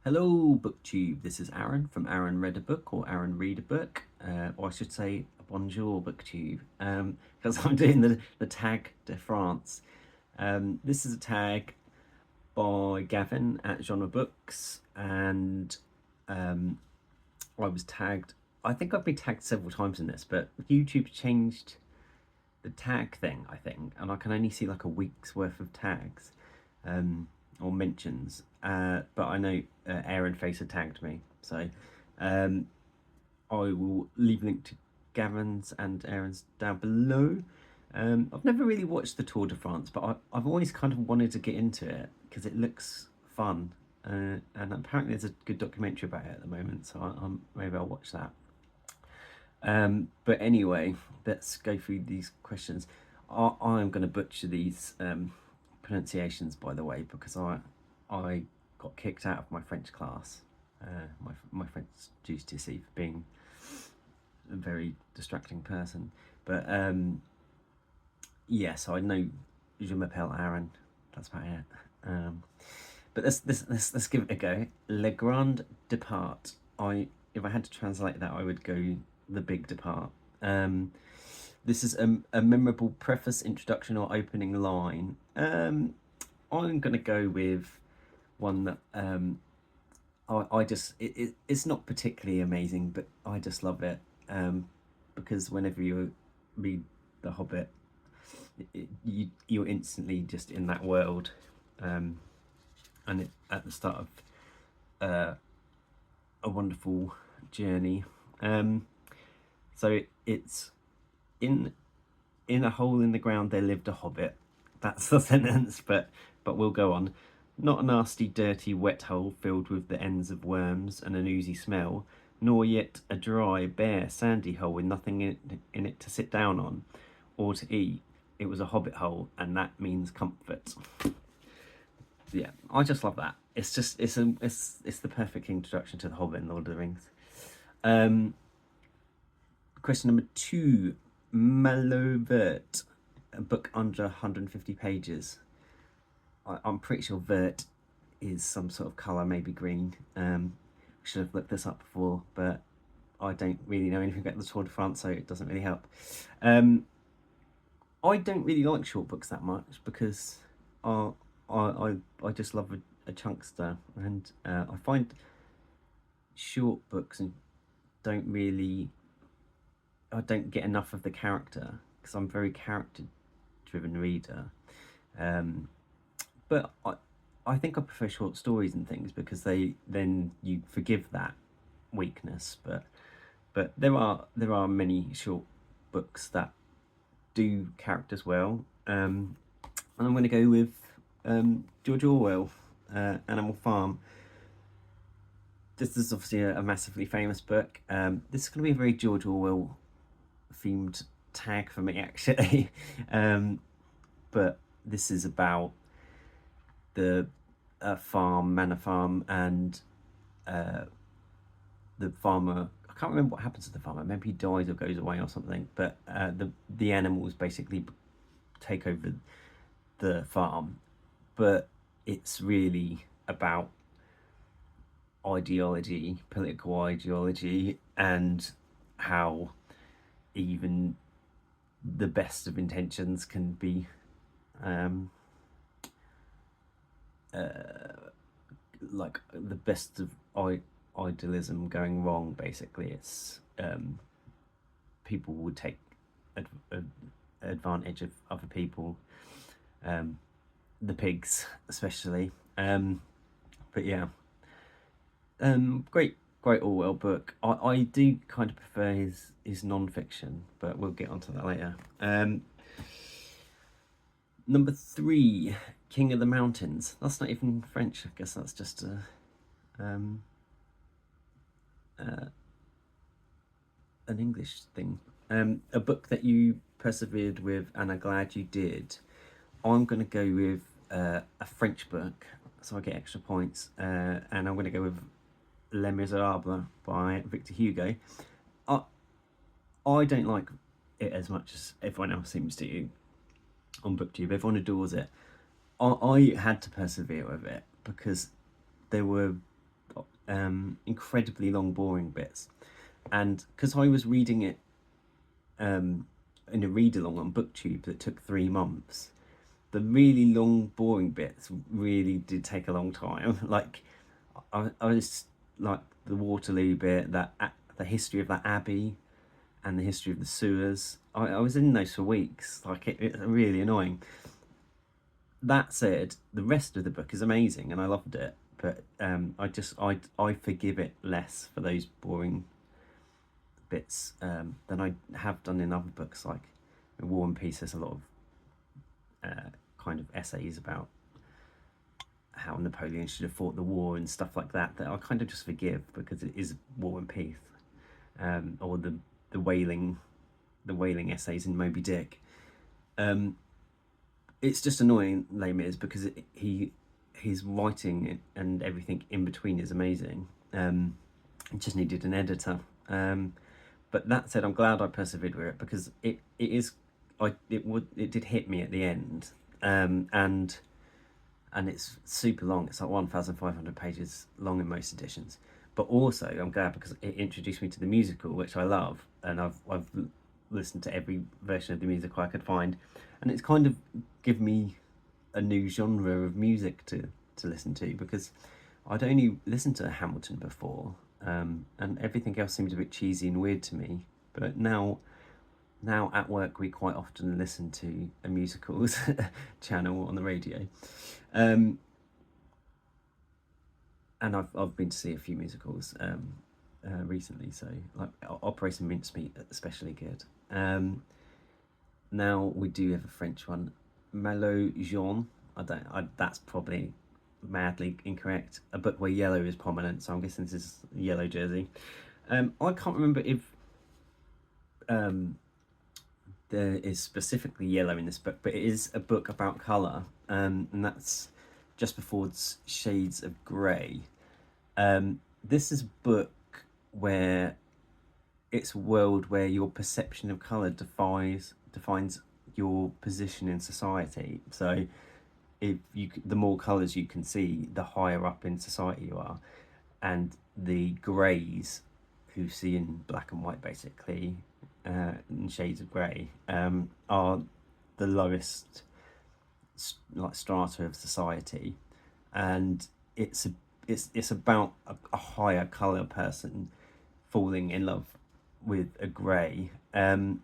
Hello, BookTube. This is Aaron from Aaron Read a Book or Aaron Read a Book, or I should say Bonjour, BookTube, because I'm doing the tag de France. This is a tag by Gavin at Genre Books, and um, I was tagged. I think I've been tagged several times in this, but YouTube changed the tag thing, I think, and I can only see like a week's worth of tags. Or mentions. But I know Aaron Facer tagged me, so um, I will leave a link to Gavin's and Aaron's down below. I've never really watched the Tour de France, but I've always kind of wanted to get into it because it looks fun, and apparently there's a good documentary about it at the moment, so maybe I'll watch that. But anyway, let's go through these questions. I'm going to butcher these pronunciations, by the way, because I got kicked out of my French class. My French GCSE for being a very distracting person. But yes, I know Je m'appelle Aaron. That's about it. But let's give it a go. Le Grand Depart. If I had to translate that, I would go the big depart. This is a memorable preface, introduction, or opening line. I'm going to go with one that it's not particularly amazing, but I just love it, because whenever you read The Hobbit, you're instantly just in that world, and at the start of a wonderful journey. So it's in a hole in the ground there lived a hobbit. That's the sentence, but we'll go on. Not a nasty, dirty, wet hole filled with the ends of worms and an oozy smell, nor yet a dry, bare, sandy hole with nothing in it to sit down on or to eat. It was a hobbit hole, and that means comfort. Yeah, I just love that. It's the perfect introduction to the Hobbit and Lord of the Rings. Question number 2. Maillot Vert, a book under 150 pages. I'm pretty sure vert is some sort of colour, maybe green. I should have looked this up before, but I don't really know anything about the Tour de France, so it doesn't really help. I don't really like short books that much because I just love a chunkster, and I find short books and don't really I don't get enough of the character because I'm a very character-driven reader. But I think I prefer short stories and things because then you forgive that weakness. But there are many short books that do characters well. And I'm going to go with George Orwell, Animal Farm. This is obviously a massively famous book. This is going to be a very George Orwell themed tag for me, actually. But this is about the manor farm, and the farmer. I can't remember what happens to the farmer. Maybe he dies or goes away or something. But the animals basically take over the farm. But it's really about ideology, political ideology, and how even the best of intentions can be like the best of idealism going wrong. Basically, it's people would take advantage of other people, the pigs especially. But yeah, great Orwell book. I do kind of prefer his non-fiction, but we'll get onto that later. Number 3, King of the Mountains. That's not even French. I guess that's just an English thing. A book that you persevered with, and I'm glad you did. I'm going to go with a French book, so I get extra points, and I'm going to go with Les Miserables by Victor Hugo. I don't like it as much as everyone else seems to on BookTube. Everyone adores it. I had to persevere with it because there were incredibly long, boring bits. And because I was reading it in a read along on BookTube that took 3 months, the really long, boring bits really did take a long time. Like, I was like the Waterloo bit, the history of that abbey, and the history of the sewers. I was in those for weeks. Like, it's really annoying. That said, the rest of the book is amazing, and I loved it. But I forgive it less for those boring bits than I have done in other books, like War and Peace. There's a lot of kind of essays about how Napoleon should have fought the war and stuff like that I kind of just forgive because it is War and Peace, or the whaling essays in Moby Dick. It's just annoying, Les Mis, because his writing and everything in between is amazing. It just needed an editor. But that said, I'm glad I persevered with it because it did hit me at the end, and it's super long. It's like 1,500 pages long in most editions. But also, I'm glad because it introduced me to the musical, which I love, and I've listened to every version of the musical I could find, and it's kind of given me a new genre of music to listen to, because I'd only listened to Hamilton before, and everything else seemed a bit cheesy and weird to me. But now at work we quite often listen to a musicals channel on the radio, and I've been to see a few musicals recently, so like Operation Mincemeat, especially good. Now we do have a French one, Maillot Jaune. That's probably madly incorrect. A book where yellow is prominent, so I'm guessing this is yellow jersey. I can't remember if there is specifically yellow in this book, but it is a book about colour, and that's Just Before Shades of Grey. This is a book where it's a world where your perception of colour defines your position in society. So the more colours you can see, the higher up in society you are, and the greys, who see in black and white basically, in shades of grey, are the lowest like strata of society, and it's about a higher colour person falling in love with a grey, and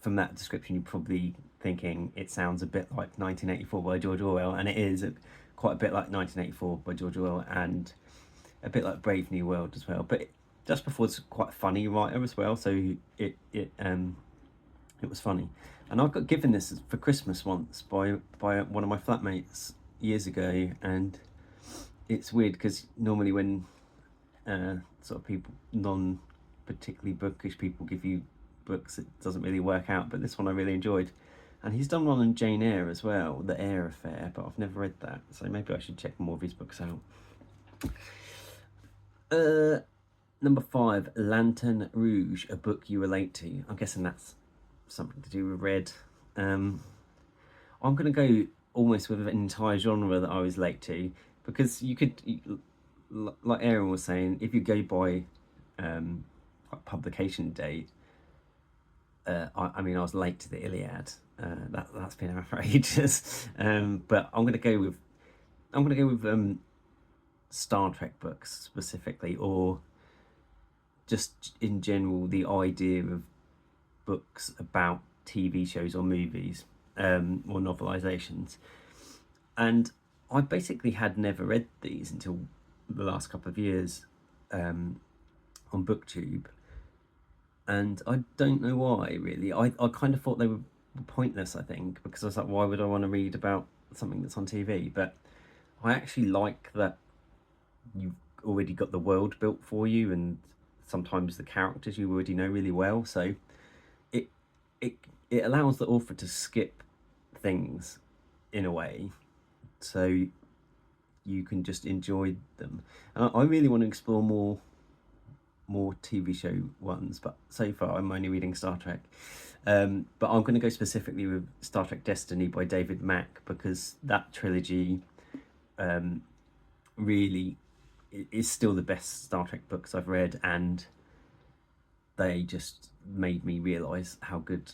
from that description you're probably thinking it sounds a bit like 1984 by George Orwell, and it is quite a bit like 1984 by George Orwell, and a bit like Brave New World as well. But Just Before it's quite a funny writer as well, so it was funny. And I got given this for Christmas once by one of my flatmates years ago, and it's weird because normally when sort of people, non-particularly bookish people, give you books, it doesn't really work out, but this one I really enjoyed. And he's done one on Jane Eyre as well, The Eyre Affair, but I've never read that, so maybe I should check more of his books out. Number 5, Lantern Rouge, a book you relate to. I'm guessing that's something to do with red. I'm going to go almost with an entire genre that I was late to, because you could, like Aaron was saying, if you go by publication date, I mean, I was late to the Iliad. That's been out for ages. But I'm gonna go with Star Trek books specifically, or just in general the idea of books about TV shows or movies, or novelizations. And I basically had never read these until the last couple of years on BookTube. And I don't know why, really. I kind of thought they were pointless, I think, because I was like, why would I want to read about something that's on TV? But I actually like that you've already got the world built for you, and sometimes the characters you already know really well. So it allows the author to skip things in a way, so you can just enjoy them. And I really want to explore more TV show ones, but so far I'm only reading Star Trek. But I'm going to go specifically with Star Trek Destiny by David Mack, because that trilogy really it is still the best Star Trek books I've read, and they just made me realise how good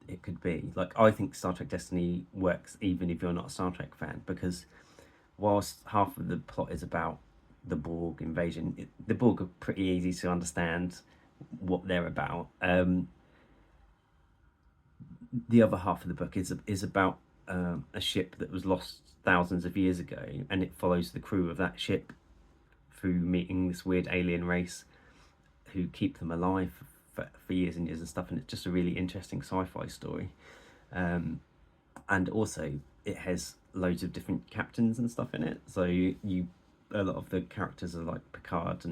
it could be. Like, I think Star Trek Destiny works even if you're not a Star Trek fan, because whilst half of the plot is about the Borg invasion, the Borg are pretty easy to understand what they're about. The other half of the book is about a ship that was lost thousands of years ago, and it follows the crew of that ship through meeting this weird alien race who keep them alive for years and years and stuff. And it's just a really interesting sci-fi story. And also it has loads of different captains and stuff in it. So you a lot of the characters are like Picard,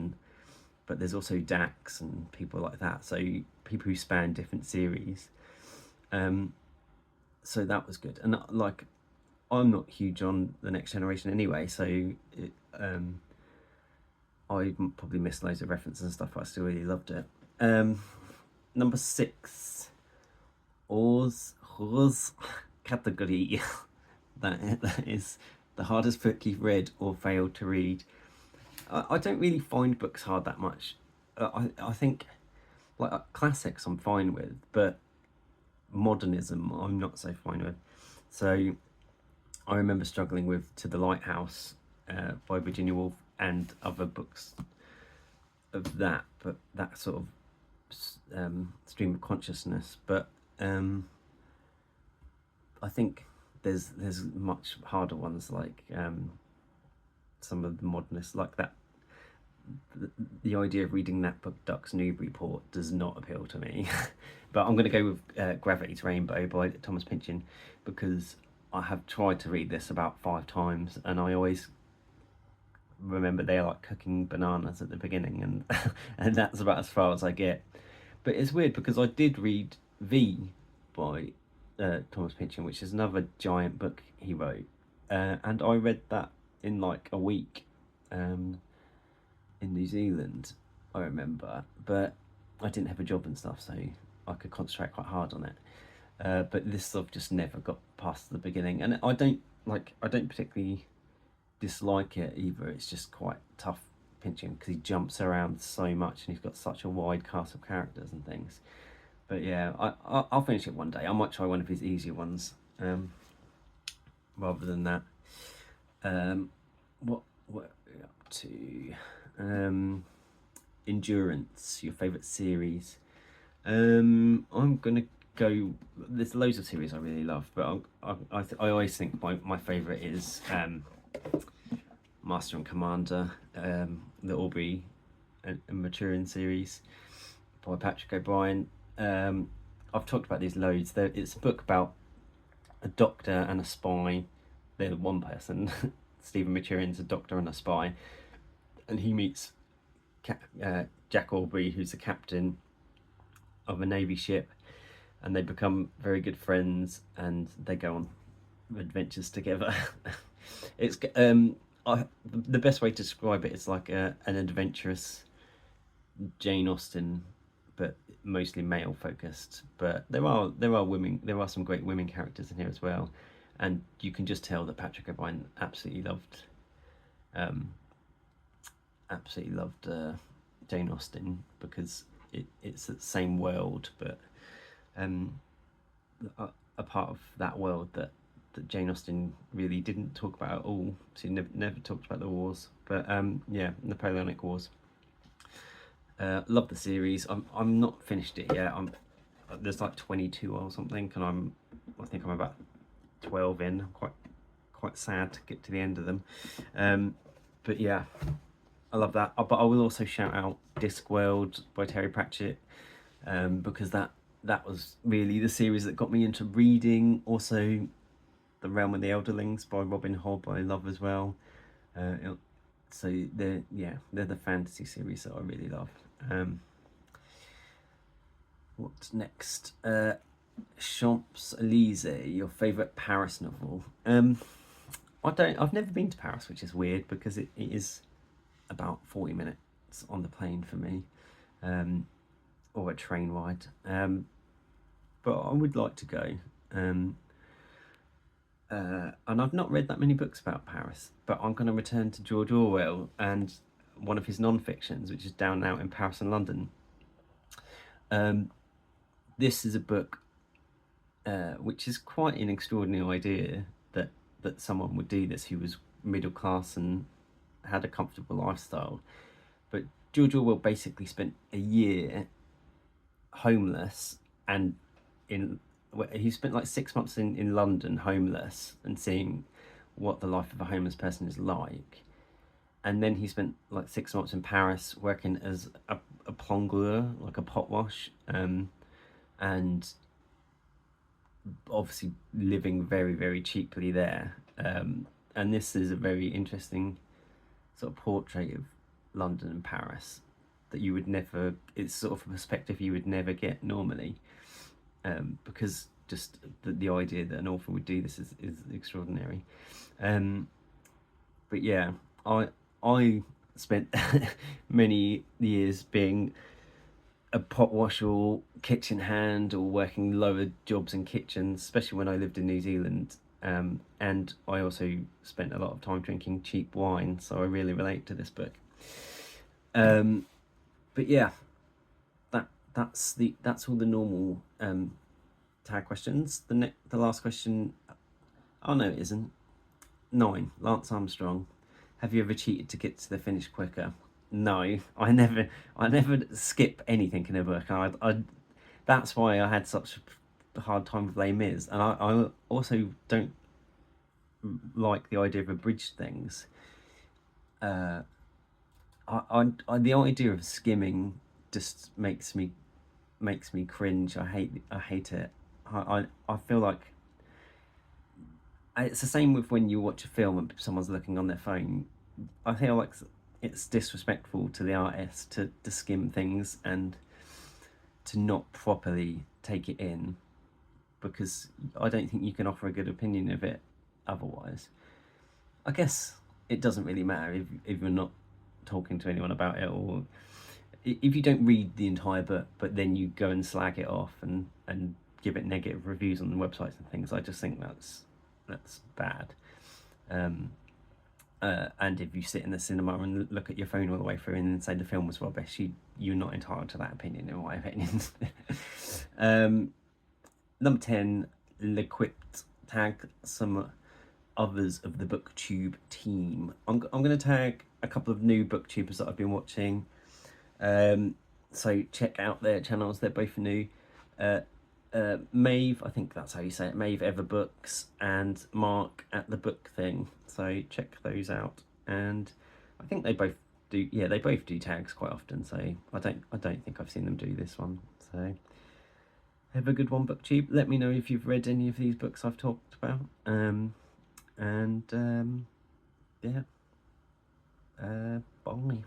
but there's also Dax and people like that. So people who span different series. So that was good. And like, I'm not huge on The Next Generation anyway, so I probably missed loads of references and stuff, but I still really loved it. Number 6, Hors, catégorie. That is the hardest book you've read or failed to read. I don't really find books hard that much. I think like classics I'm fine with, but modernism I'm not so fine with. So I remember struggling with To the Lighthouse by Virginia Woolf and other books of that, but that sort of stream of consciousness. But I think there's much harder ones, like some of the modernists, like that. The idea of reading that book, Duck's Newburyport, does not appeal to me. But I'm going to go with Gravity's Rainbow by Thomas Pynchon, because I have tried to read this about 5 times, and I always remember they're like cooking bananas at the beginning, and and that's about as far as I get. But it's weird because I did read V by Thomas Pynchon, which is another giant book he wrote, and I read that in like a week in New Zealand, I remember, but I didn't have a job and stuff, so I could concentrate quite hard on it. But this I've just never got past the beginning, and I don't particularly dislike it either. It's just quite tough Pynchon because he jumps around so much and he's got such a wide cast of characters and things. But yeah, I'll finish it one day. I might try one of his easier ones rather than that. What are we up to? Endurance, your favourite series. I'm gonna go. There's loads of series I really love, but I always think my favourite is Master and Commander, the Aubrey and Maturin series by Patrick O'Brian. I've talked about these loads. It's a book about a doctor and a spy. They're one person. Stephen Maturin's a doctor and a spy, and he meets Jack Aubrey, who's the captain of a navy ship, and they become very good friends, and they go on adventures together. It's the best way to describe it is like an adventurous Jane Austen, but mostly male focused. But there are women, there are some great women characters in here as well, and you can just tell that Patrick O'Brian absolutely loved Jane Austen, because it's the same world, but a part of that world that Jane Austen really didn't talk about at all. She never talked about the wars, but yeah, Napoleonic Wars. Love the series. I'm not finished it yet. There's like 22 or something, and I think I'm about 12 in. I'm quite sad to get to the end of them. But yeah, I love that. But I will also shout out Discworld by Terry Pratchett, because that was really the series that got me into reading. Also, The Realm of the Elderlings by Robin Hobb I love as well. So they're the fantasy series that I really love. What's next? Champs-Élysées, your favourite Paris novel. I've never been to Paris, which is weird because it is about 40 minutes on the plane for me, or a train ride. But I would like to go. and I've not read that many books about Paris, but I'm going to return to George Orwell and one of his non-fictions, which is Down and Out in Paris and London. This is a book which is quite an extraordinary idea that someone would do this who was middle class and had a comfortable lifestyle. But George Orwell basically spent a year homeless, and he spent like 6 months in London homeless and seeing what the life of a homeless person is like. And then he spent like 6 months in Paris working as a plongeur, like a pot wash, and obviously living very, very cheaply there. And this is a very interesting sort of portrait of London and Paris that you would never, it's sort of a perspective you would never get normally, because just the idea that an author would do this is extraordinary. But yeah, I spent many years being a pot wash or kitchen hand or working lower jobs in kitchens, especially when I lived in New Zealand. And I also spent a lot of time drinking cheap wine, so I really relate to this book. But yeah, that's all the normal tag questions. The last question, oh no, it isn't. 9. Lance Armstrong. Have you ever cheated to get to the finish quicker? No, I never skip anything in a book. That's why I had such a hard time with Les Mis, and I also don't like the idea of abridged things. The idea of skimming just makes me cringe. I hate it. I feel like it's the same with when you watch a film and someone's looking on their phone. I feel like it's disrespectful to the artist to skim things and to not properly take it in, because I don't think you can offer a good opinion of it otherwise. I guess it doesn't really matter if you're not talking to anyone about it, or if you don't read the entire book but then you go and slag it off and give it negative reviews on the websites and things. I just think that's bad. And if you sit in the cinema and look at your phone all the way through and say the film was rubbish, you're not entitled to that opinion, in my opinion. Number 10, L'Equipped. Tag some others of the BookTube team. I'm going to tag a couple of new BookTubers that I've been watching. So check out their channels. They're both new. Maeve, I think that's how you say it, Maeve Everbooks, and Mark at the Book Thing. So check those out. And I think they both do. Yeah, they both do tags quite often. So I don't think I've seen them do this one. So have a good one, BookTube. Let me know if you've read any of these books I've talked about. Yeah. Bye.